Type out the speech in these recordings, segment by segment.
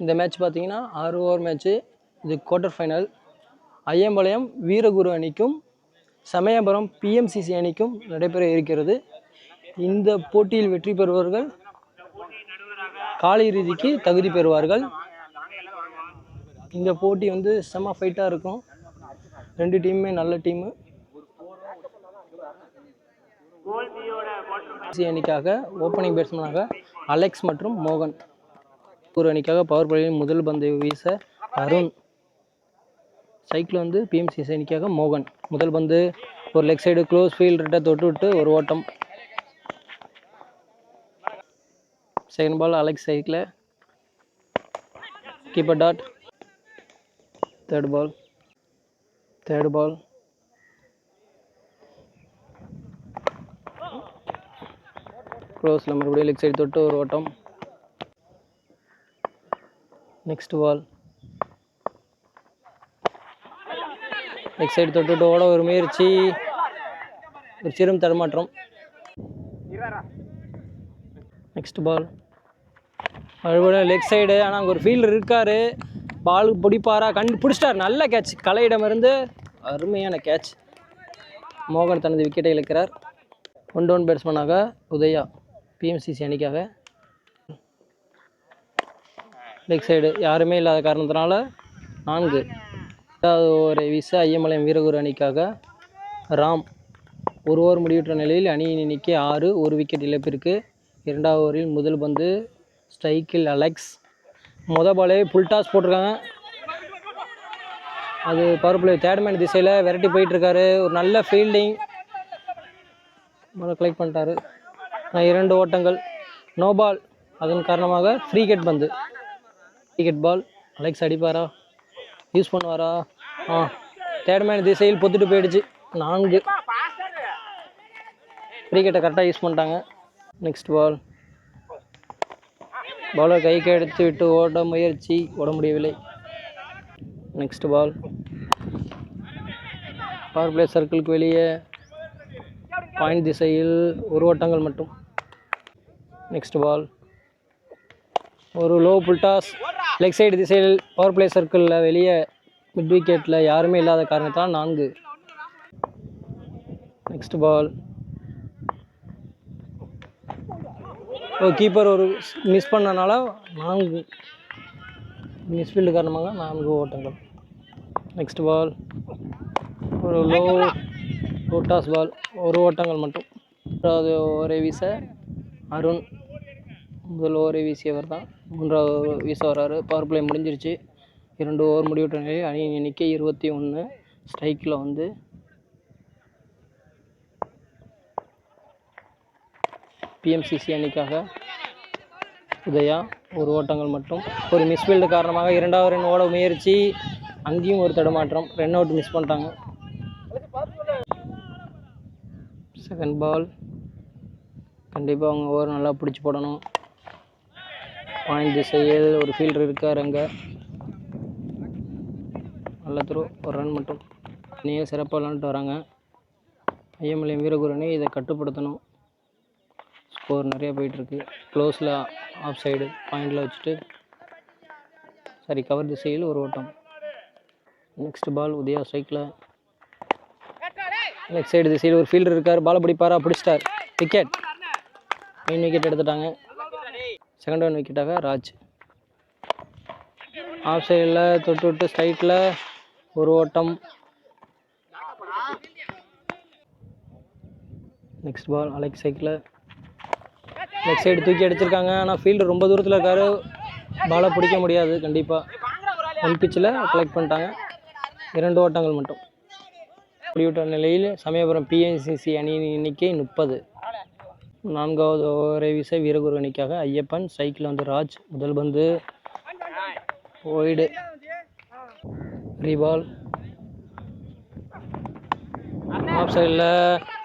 இந்த மேட்ச் பார்த்தீங்கன்னா 6 over match. இது குவார்ட்டர் ஃபைனல். ஐயம்பாளையம் வீரகுரு அணிக்கும் சமயபுரம் பிஎம்சிசி அணிக்கும் நடைபெற இருக்கிறது. இந்த போட்டியில் வெற்றி பெறுபவர்கள் காலிறுதிக்கு தகுதி பெறுவார்கள். இந்த போட்டி வந்து செம ஃபைட்டாக இருக்கும். 2 டீமுமே நல்ல டீமு. அணிக்காக ஓப்பனிங் பேட்ஸ்மேனாக அலெக்ஸ் மற்றும் மோகன். ஒரு அணிக்காக பவர் பிளேயில் முதல் பந்தை வீச அருண். சைக்கிள் வந்து பிஎம்சிசி அணிக்காக மோகன். முதல் பந்து ஒரு லெக் சைடு க்ளோஸ் ஃபீல்டர்கிட்ட தொட்டு விட்டு ஒரு ஓட்டம். Second ball Alex cycle. Keeper dot. Third ball க்ளோஸில் மறுபடியும் லெக் சைடு தொட்டு ஒரு ஓட்டம். நெக்ஸ்ட் பால் லெக் சைடு தொட்டு ஓட ஒரு முயற்சி, ஒரு சிறும் தடுமாற்றம். நெக்ஸ்ட் பால் மறுபடியும் லெக் சைடு. ஆனால் அங்கே ஒரு ஃபீல்டர் இருக்கார். பால் பிடிப்பாரா? பிடிச்சிட்டார். நல்ல கேட்ச். கலையிடமிருந்து அருமையான கேட்ச். மோகன் தனது விக்கெட்டை இழக்கிறார். 1 டவுன் பேட்ஸ்மேனாக உதயா பிஎம்சிசி அணிக்காக. லெக் சைடு யாருமே இல்லாத காரணத்தினால 4. ஒரு வீச ஐயம்பாளையம் வீரகுரு அணிக்காக ராம். 1 ஓவர் முடிவுற்ற நிலையில் அணியின் எண்ணிக்கை 6. 1 விக்கெட் இழப்பிற்கு. 2வது ஓவரில் முதல் பந்து ஸ்ட்ரைக்கில் அலெக்ஸ். பாலே ஃபுல் டாஸ் போட்டிருக்காங்க. அது பவர் பிளே தேர்ட் மேன் திசையில் விரட்டி போயிட்டுருக்காரு. ஒரு நல்ல ஃபீல்டிங். கலெக்ட் பண்ணிட்டாரு. 2 ஓட்டங்கள். No ball. அதன் காரணமாக ஃப்ரீ ஹிட் பந்து. Free hit ball. அலெக்ஸ் அடிப்பாரா? யூஸ் பண்ணுவாரா? தேர்ட் மேன் திசையில் பொத்துட்டு போயிடுச்சு. 4. ஃப்ரீ ஹிட்டை கரெக்டாக யூஸ் பண்ணிட்டாங்க. நெக்ஸ்ட் பால் பாலர் கைக்கு எடுத்து விட்டு ஓட முயற்சி, ஓட முடியவில்லை. நெக்ஸ்ட் பால் பவர் பிளே சர்க்கிளுக்கு வெளியே பாயிண்ட் திசையில் 1 ஓட்டங்கள் மட்டும். நெக்ஸ்ட் பால் ஒரு லோ புல் டாஸ் லெக் சைடு திசையில் பவர் பிளே சர்க்கிளில் வெளியே மிட் விக்கெட்டில் யாருமே இல்லாத காரணத்தால் 4. நெக்ஸ்ட் பால் கீப்பர் ஒரு மிஸ் பண்ணனால 4. மிஸ்ஃபீல்டு காரணமாக 4 ஓட்டங்கள். நெக்ஸ்ட் பால் ஒரு லோ டாஸ் பால், 1 ஓட்டங்கள் மட்டும். 3வது ஓவரை வீச அருண். முதல் ஓவரை வீசியவர் தான் 3வது வீச வர்றாரு. பவர் பிளே முடிஞ்சிருச்சு. 2 ஓவர் முடிவுற்ற நிலையில் அணியின் எண்ணிக்கை 21. ஸ்ட்ரைக்கில் வந்து பிஎம்சிசி அணிக்காக உதயா. 1 ஓட்டங்கள் மட்டும். ஒரு மிஸ்ஃபீல்டு காரணமாக 2வது ரன் ஓட முயற்சி, அங்கேயும் ஒரு தடுமாற்றம். ரன் அவுட் மிஸ் பண்ணிட்டாங்க. செகண்ட் பால் கண்டிப்பாக அவங்க ஓவர் நல்லா பிடிச்சி போடணும். பாயிண்ட் திசையில் ஒரு ஃபீல்டர் இருக்கார். அங்கே நல்ல த்ரோ, ஒரு ரன் மட்டும். நீங்கள் சிறப்பாக விளாண்டுட்டு வராங்க. ஐயம்பாளையம் வீரகுரு அணி இதை கட்டுப்படுத்தணும். ஸ்கோர் நிறையா போயிட்டுருக்கு. க்ளோஸில் ஆஃப் சைடு பாயிண்டில் வச்சுட்டு கவர் திசையில் 1 ஓட்டம். நெக்ஸ்ட் பால் உதயா ஸ்ட்ரைக்கில். லெக் சைடு திசையில் ஒரு ஃபீல்டர் இருக்கார். பாலை பிடிப்பாரா? பிடிச்சிட்டார். விக்கெட். மெயின் விக்கெட் எடுத்துட்டாங்க. செகண்ட் ஒன் விக்கெட்டாக ராஜ். ஆஃப் சைடில் தொட்டு விட்டு ஸ்ட்ரைட்டில் 1 ஓட்டம். Next ball Alex cycle. Leg side தூக்கி அடிச்சிருக்காங்க. ஆனால் ஃபீல்டு ரொம்ப தூரத்தில் இருக்காரு. பாலை பிடிக்க முடியாது. கண்டிப்பாக 1 பிச்சில் கலெக்ட் பண்ணிட்டாங்க. 2 ஓட்டங்கள் மட்டும். முடிவிட்ட நிலையில் சமயபுரம் பிஎம்சிசி அணியின் எண்ணிக்கை 30. 4வது ஓவரை வீச வீரகுரு அணிக்காக ஐயப்பன். சைக்கிள் வந்து ராஜ். முதல் பந்து ஒய்டு. ரீபால். ஆஃப் சைடில்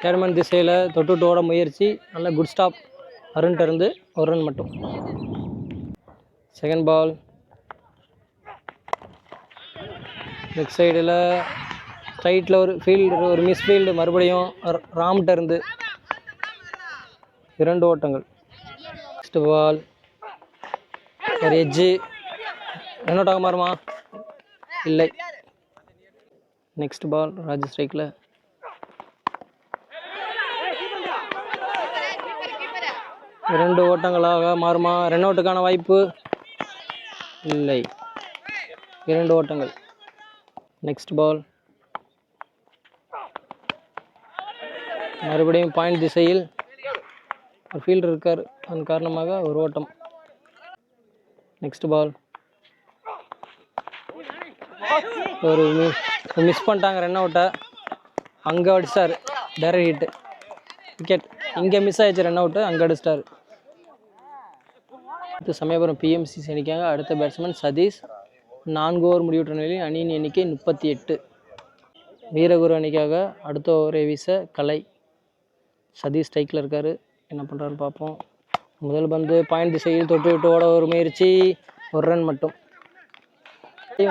தேர்மன் திசையில் தொட்டு ஓட முயற்சி. நல்ல குட் ஸ்டாப். அருண்கிட்ட இருந்து 1 ரன் மட்டும். செகண்ட் பால் லெக் சைடில் ஸ்ட்ரைட்டில் ஒரு ஃபீல்டு, ஒரு மிஸ்ஃபீல்டு. மறுபடியும் ராம்கிட்ட இருந்து 2 ஓட்டங்கள். நெக்ஸ்ட் பால் ஒரு எட்ஜு. ரன் அவுட் ஆக மாறுமா? இல்லை. நெக்ஸ்ட் பால் ராஜ் ஸ்ட்ரைக்கில். இரண்டு ஓட்டங்களாக மாறுமா? ரன் அவுட்டுக்கான வாய்ப்பு இல்லை. 2 ஓட்டங்கள். நெக்ஸ்ட் பால் மறுபடியும் பாயிண்ட் திசையில் ஒரு ஃபீல்டர் இருக்கார், அதன் காரணமாக ஒரு ஓட்டம். நெக்ஸ்ட் பால் ஒரு மிஸ் பண்ணிட்டாங்க ரன் அவுட்டை. அங்கே அடிச்சிட்டார் டைரக்ட் ஹிட்டு, விக்கெட். இங்கே மிஸ் ஆயிடுச்சு ரன் அவுட்டு, அங்கே அடிச்சிட்டார். அடுத்து சமயபுரம் பிஎம்சிசி அணிக்காக அடுத்த பேட்ஸ்மேன் சதீஷ். 4 ஓவர் முடிவுற்ற நிலையில் அணியின் எண்ணிக்கை 38. வீரகுரு அணிக்காக அடுத்த ஓவரை வீச கலை. சதீஷ் ஸ்ட்ரைக்கில் இருக்கார், என்ன பண்ணுறாருன்னு பார்ப்போம். முதல் பந்து பாயிண்ட் திசையில் தொட்டு விட்டு ஓட ஒரு முயற்சி, ஒரு ரன் மட்டும்.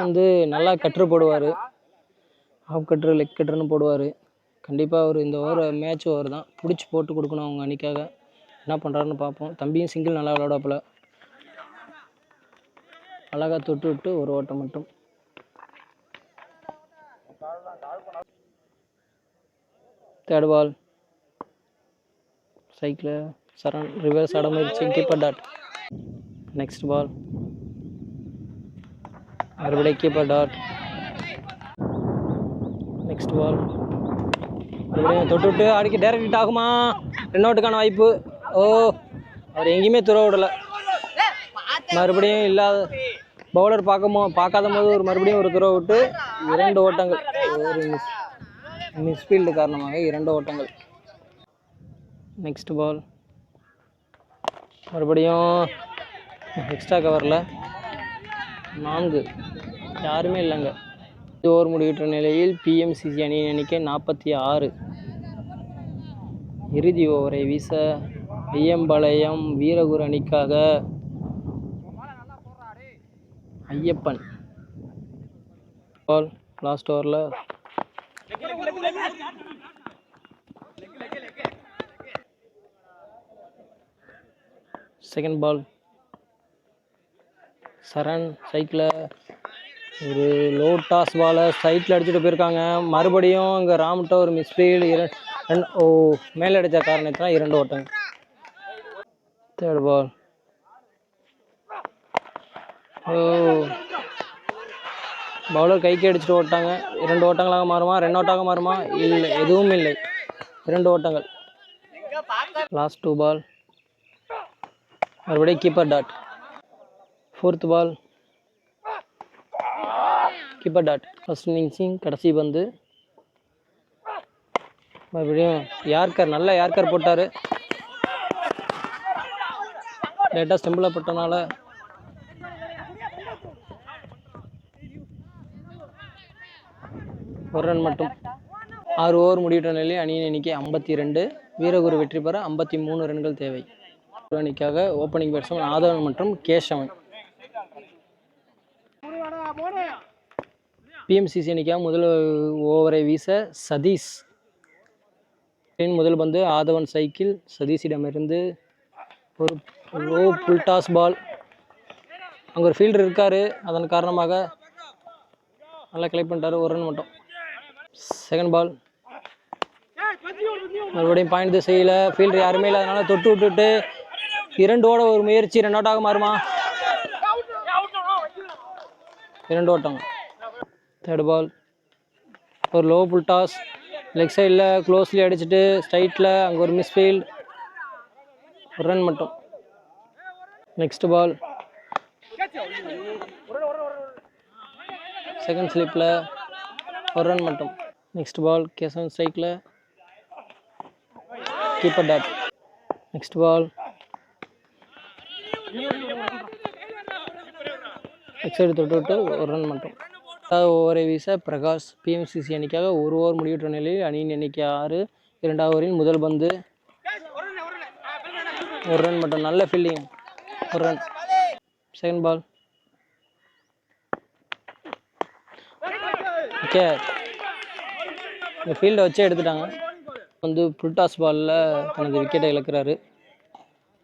வந்து நல்லா கட்ரு போடுவார், ஆஃப் கட்ரு லெக் கட்ருன்னு போடுவார். கண்டிப்பாக அவர் இந்த ஓவர் மேட்ச் ஓவர் தான், பிடிச்சி போட்டு கொடுக்கணும் அவங்க அணிக்காக. என்ன பண்ணுறாருன்னு பார்ப்போம். தம்பியும் சிங்கிள் நல்லா விளையாடாப்புல. அழகாக தொட்டு விட்டு ஒரு ஓட்டம் மட்டும். தேர்ட் பால் சைக்கிள் சரண் ரிவர்ஸ் ஆட முயற்சி, கீப்பர் டாட். நெக்ஸ்ட் பால் மறுபடியும் கீப்பர் டாட். நெக்ஸ்ட் பால் மறுபடியும் தொட்டு விட்டு அடிக்க டைரக்ட் ஹிட் ஆகுமா? ரன் அவுட்டுக்கான வாய்ப்பு. ஓ, அவர் எங்கேயுமே துற விடலை. மறுபடியும் இல்லாத பவுலர் பார்க்காத போது ஒரு மறுபடியும் ஒரு துற விட்டு 2 ஓட்டங்கள். ஒரு மிஸ்ஃபீல்டு காரணமாக 2 ஓட்டங்கள். நெக்ஸ்ட் பால் மறுபடியும் எக்ஸ்ட்ரா கவரில் 4, யாருமே இல்லைங்க. ஓவர் முடிவுற்ற நிலையில் பிஎம்சிசி அணியின் எண்ணிக்கை 46. இறுதி ஓவரை வீச ஐயம்பாளையம் வீரகுரு அணிக்காக ஐயப்பன். பால் லாஸ்ட் ஓவரில் செகண்ட் பால் சரண் சைக்கிள் ஒரு லோ டாஸ் பாலை சைட்டில் அடிச்சுட்டு போயிருக்காங்க. மறுபடியும் இங்கே ராம்கிட்ட ஒரு மிஸ்ஃபீல்டு, மேலே அடித்த காரணத்தினால் 2 ஓட்டங்கள். தேர்ட் பால் பவுலர் கைக்கு அடிச்சுட்டு ஓட்டாங்க. 2 ஓட்டங்களாக மாறுமா? ரன் அவுட்டாக மாறுமா? இல்லை, எதுவும் இல்லை. 2 ஓட்டங்கள். லாஸ்ட் 2 பால் மறுபடியும் keeper dot. Fourth ball keeper dot. First இன்னிங்ஸிங் கடைசி பந்து. மறுபடியும் யார்கர், நல்ல யார்கர் போட்டார். லேட்டாக ஸ்டெம்பில் போட்டனால ஒரு ரன் மட்டும். 6 ஓவர் முடிவுற்ற நிலையில் அணியின் எண்ணிக்கை 52. வீரகுரு வெற்றி பெற 53 ரன்கள் தேவை. அணிக்காக ஓப்பனிங் பேட்ஸ்மேன் ஆதவன் மற்றும் கேசவன். பிஎம்சிசி அணிக்காக முதல் ஓவரை வீச சதீஷ். முதல் பந்து ஆதவன் சைக்கிள். சதீஷிடமிருந்து ஒரு லோ புல் டாஸ் பால். அங்கே ஒரு ஃபீல்டர் இருக்கார், அதன் காரணமாக நல்லா கலெக்ட் பண்ணிட்டார், ஒரு ரன் மட்டும். செகண்ட் பால் மறுபடியும் பாயிண்ட் திசையில் ஃபீல்டர் யாருமே இல்லை, அதனால் தொட்டு விட்டுட்டு 2 ஓட ஒரு முயற்சி, ரன் அவுட் ஆக மாறுமா? 2 ஓட்டம். தேர்ட் பால் ஒரு லோ புல் டாஸ் லெக் சைடில் க்ளோஸ்லி அடிச்சுட்டு ஸ்ட்ரைட்டில் அங்கே ஒரு மிஸ்ஃபீல்டு, ஒரு ரன் மட்டும். நெக்ஸ்ட் பால் செகண்ட் ஸ்லிப்பில் ஒரு ரன் மட்டும். நெக்ஸ்ட் பால் கேசவன் ஸ்ட்ரைக்கில், keeper dot. Next ball leg side தொட்டு விட்டு ஒரு ரன் மட்டும். ஓவரை வீச பிரகாஷ். பிஎம்சிசி அணிக்காக 1 ஓவர் முடிவுற்ற நிலையில் அணியின் எண்ணிக்கை 6. 2வது ஓவரின் முதல் பந்து ஒரு ரன் மட்டும். நல்ல ஃபீல்டிங், ஒரு ரன். செகண்ட் பால் ஓகே, இந்த ஃபீல்டை வச்சே எடுத்துட்டாங்க. வந்து புல்டாஸ் பாலில் தனது விக்கெட்டை இழக்கிறாரு.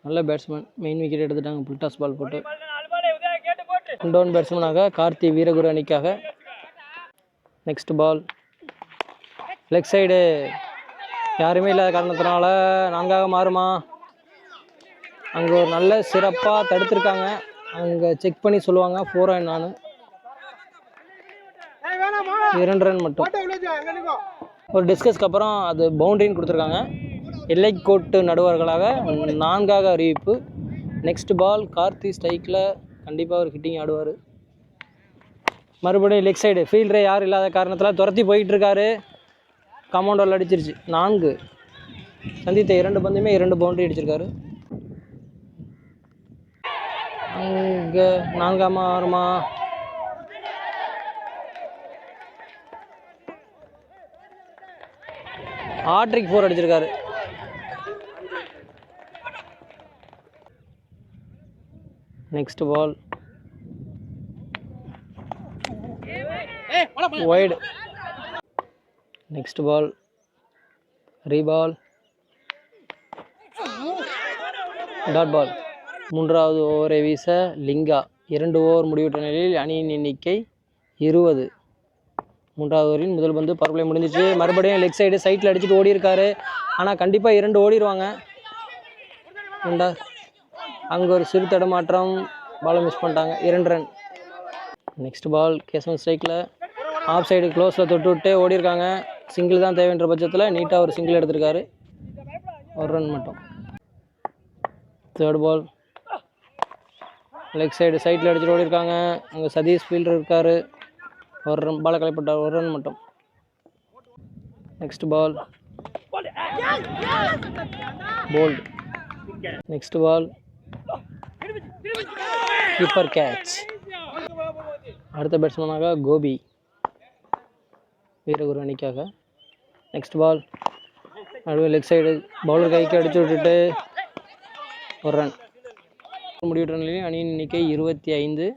நல்ல பேட்ஸ்மேன், மெயின் விக்கெட் எடுத்துட்டாங்க புல்டாஸ் பால் போட்டு. டவுன் பேட்ஸ்மேனாக கார்த்தி வீரகுரு அணிக்காக. நெக்ஸ்ட் பால் லெக் சைடு, யாருமே இல்லாத காரணத்தினால 4ஆக மாறுமா? அங்கே ஒரு நல்ல சிறப்பாக தடுத்துருக்காங்க, அங்கே செக் பண்ணி சொல்லுவாங்க. 4 ரன். நான் 2 ரன் மட்டும். ஒரு டிஸ்கஸ்க்கு அப்புறம் அது பவுண்டரின்னு கொடுத்துருக்காங்க. எல்லை கோட்டு நடுவர்களாக 4ஆக அறிவிப்பு. நெக்ஸ்ட் பால் கார்த்தி ஸ்ட்ரைக்கில் கண்டிப்பாக ஒரு ஹிட்டிங் ஆடுவார். மறுபடியும் லெக் சைடு, ஃபீல்டரே யார் இல்லாத காரணத்தில் துரத்தி போயிட்டுருக்காரு. காம்பவுண்டரில் அடிச்சிருச்சு. 4. சந்தித்த 2 பந்துமே 2 பவுண்டரி அடிச்சிருக்காரு. அங்கே 4ஆமா 6மா? ஹாட்ரிக் 4 அடிச்சிருக்காரு. Next ball wide. Next ball ரீபால், டாட் பால். 3வது ஓவரை வீச லிங்கா. 2 ஓவர் முடிவுற்ற நிலையில் அணியின் எண்ணிக்கை 20. 3வது ஓவரின் முதல் பந்து பரவலை முடிஞ்சிச்சு. மறுபடியும் லெக் சைடு சைட்டில் அடிச்சுட்டு ஓடி இருக்காரு. ஆனால் கண்டிப்பாக 2 ஓடிடுவாங்க. அங்கே ஒரு சிறு தடுமாற்றம், பாலை மிஸ் பண்ணிட்டாங்க. 2 ரன். நெக்ஸ்ட் பால் கேசவன் ஸ்ட்ரைக்கில் ஆஃப் சைடு க்ளோஸில் தொட்டு விட்டு ஓடி இருக்காங்க. சிங்கிள் தான் தேவைன்ற பட்சத்தில் நீட்டாக ஒரு சிங்கிள் எடுத்திருக்காரு. 1 ரன் மட்டும். தேர்ட் பால் லெக் சைடு சைட்டில் அடிச்சுட்டு ஓடி இருக்காங்க. அங்கே சதீஷ் ஃபீல்டர் இருக்கார். 1 ரன். பாலை கலைப்பட்டார். 1 ரன் மட்டும். Next ball bowled. Next ball keeper catch. அடுத்த பேட்ஸ்மேனாக கோபி வீரகுரு அணிக்காக. நெக்ஸ்ட் பால் நடுவே லெக் சைடு பவுலர் கைக்கு அடிச்சு விட்டுட்டு 1 ரன். முடிவுற்ற நிலையில் அணியின் எண்ணிக்கை 25.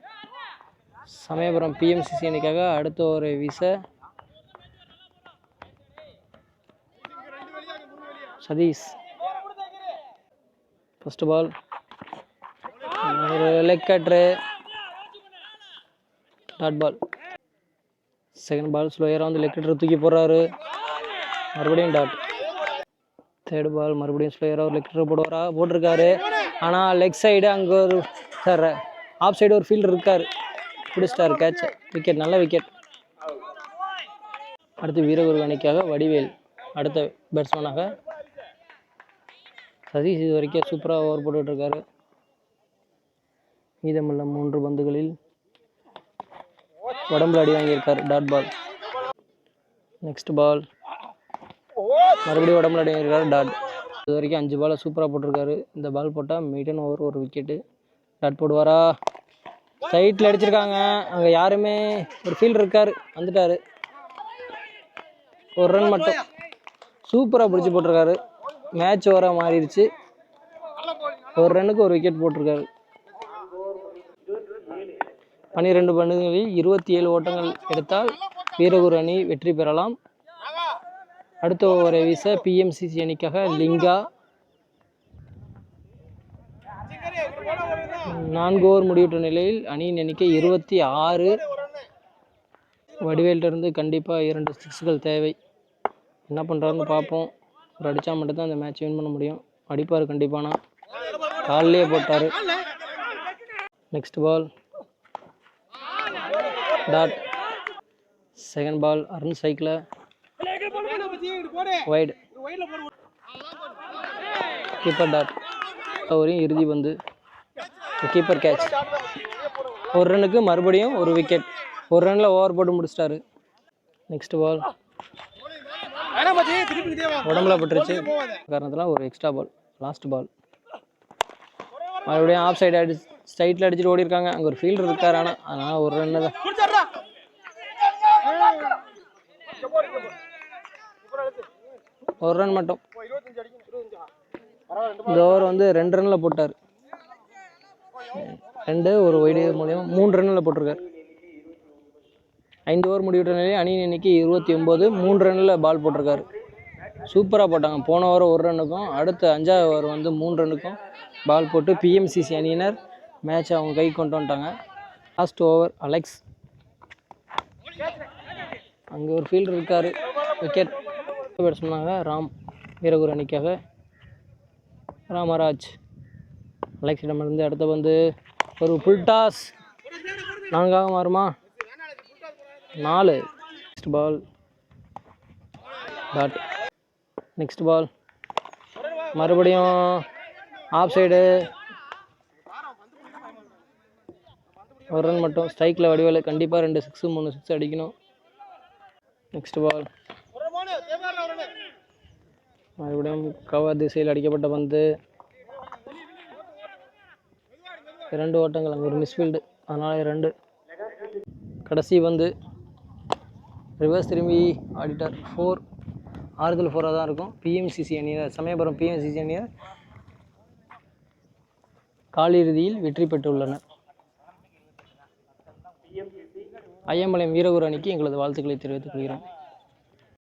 சமயபுரம் பிஎம்சிசி அணிக்காக அடுத்த ஓவரை வீச சதீஷ். ஃபர்ஸ்ட் பால் ஒரு leg cutter, dot ball. Second ball ஸ்லோயராக வந்து லெக் கட்ரு தூக்கி போடுறாரு. மறுபடியும் டாட். தேர்ட் பால் மறுபடியும் ஸ்லோயராக ஒரு லெக் கட்ரு போட்டிருக்காரு. ஆனால் லெக் சைடு அங்கே ஒரு சார் ஆஃப் சைடு ஒரு ஃபீல்டர் இருக்கார். பிடிச்சிட்டார் கேட்ச். விக்கெட். நல்ல விக்கெட். அடுத்து வீரகுரு அணிக்காக வடிவேல் அடுத்த பேட்ஸ்மேனாக. சதீஷ் இது வரைக்கும் சூப்பராக ஓவர் போட்டுட்ருக்காரு. மீதமுள்ள 3 பந்துகளில் உடம்புல அடி வாங்கியிருக்கார். Dot ball. நெக்ஸ்ட் பால் மறுபடியும் உடம்புல அடி வாங்கியிருக்காரு. டாட். இது வரைக்கும் 5 பாலை சூப்பராக போட்டிருக்காரு. இந்த பால் போட்டால் மீட்டன் ஓவர் ஒரு விக்கெட்டு. டாட் போடுவாரா? சைட்டில் அடிச்சிருக்காங்க. அங்கே யாருமே ஒரு ஃபீல்டர் இருக்கார். வந்துட்டார். 1 ரன் மட்டும். சூப்பராக பிடிச்சி போட்டிருக்காரு. மேட்ச் ஓவராக மாறிடுச்சு. 1 ரன்னுக்கு ஒரு விக்கெட் போட்டிருக்காரு. 12 பந்துகளில் 27 ஓட்டங்கள் எடுத்தால் வீரகுரு அணி வெற்றி பெறலாம். அடுத்த ஓவரை வீச பிஎம்சிசி அணிக்காக லிங்கா. 4 ஓவர் முடிவுற்ற நிலையில் அணியின் எண்ணிக்கை 26. வடிவேலிருந்து கண்டிப்பாக 2 சிக்ஸுகள் தேவை. என்ன பண்ணுறாருன்னு பார்ப்போம். ஒரு அடித்தா மட்டும்தான் அந்த மேட்ச் வின் பண்ண முடியும். அடிப்பார் கண்டிப்பானா. காலிலே போட்டார். Next ball dot. Second ball Arun ஸ்ட்ரைக்கில் வைடு. Keeper dot. ஓவரையும் இறுதி பந்து கீப்பர் கேட்ச். 1 ரன்னுக்கு மறுபடியும் ஒரு விக்கெட். 1 ரனில் ஓவர் போட்டு முடிச்சிட்டாரு. நெக்ஸ்ட் பால் உடம்புல பட்டுருச்சு காரணத்தில் ஒரு எக்ஸ்ட்ரா பால். லாஸ்ட் பால் மறுபடியும் ஆஃப் சைடு அடி ஸ்ட்ரைட்டில் அடிச்சுட்டு ஓடி இருக்காங்க. அங்கே ஒரு ஃபீல்டர் இருக்கார். ஆனால் 1 ரன்னு தான். 1 ரன் மட்டும். இந்த ஓவர் வந்து 2 ரனில் போட்டார். 2 ஒரு வைடு மூலியம் 3 ரன்னில் போட்டிருக்காரு. 5 ஓவர் முடிவுற்ற நிலையில் அணியின் எண்ணிக்கை 29. 3 ரன்னில் பால் போட்டிருக்காரு. சூப்பராக போட்டாங்க. போன ஓவர் 1 ரன்னுக்கும் அடுத்த 5வது ஓவர் வந்து 3 ரன்னுக்கும் பால் போட்டு பிஎம்சிசி அணியினர் மேட்ச் அவங்க கை கொண்டு வந்துட்டாங்க. Last over Alex. அங்கே ஒரு ஃபீல்டர் இருக்கார். விக்கெட். பேட்ஸ்மேனாக ராம், வீரகுரு அணிக்காக ராமராஜ். அலெக்ஸிடமிருந்து அடுத்த பந்து ஒரு ஃபுல் டாஸ். 4 மாறுமா? 4. Next ball dot. Next ball மறுபடியும் ஆஃப் சைடு. ஒரு ரன் மட்டும். ஸ்ட்ரைக்கில் வடிவேலு. கண்டிப்பாக 2 6 3 6 அடிக்கணும். நெக்ஸ்ட் பால் மறுபடியும் கவர் திசையில் அடிக்கப்பட்ட பந்து. 2 ஓட்டங்கள். அங்கே ஒரு மிஸ்ஃபீல்டு, அதனால் 2. கடைசி பந்து ரிவர்ஸ் திரும்பி ஆடிட்டார். 4. ஆறுதல் 4ஆக தான் இருக்கும். பிஎம்சிசி அணியர், சமயபுரம் பிஎம்சிசி அணியர் காலிறுதியில் வெற்றி பெற்றுள்ளனர். ஐயம்பாளையம் வீரகுரு அணிக்கு எங்களது வாழ்த்துக்களை தெரிவித்துக் கொள்கிறோம்.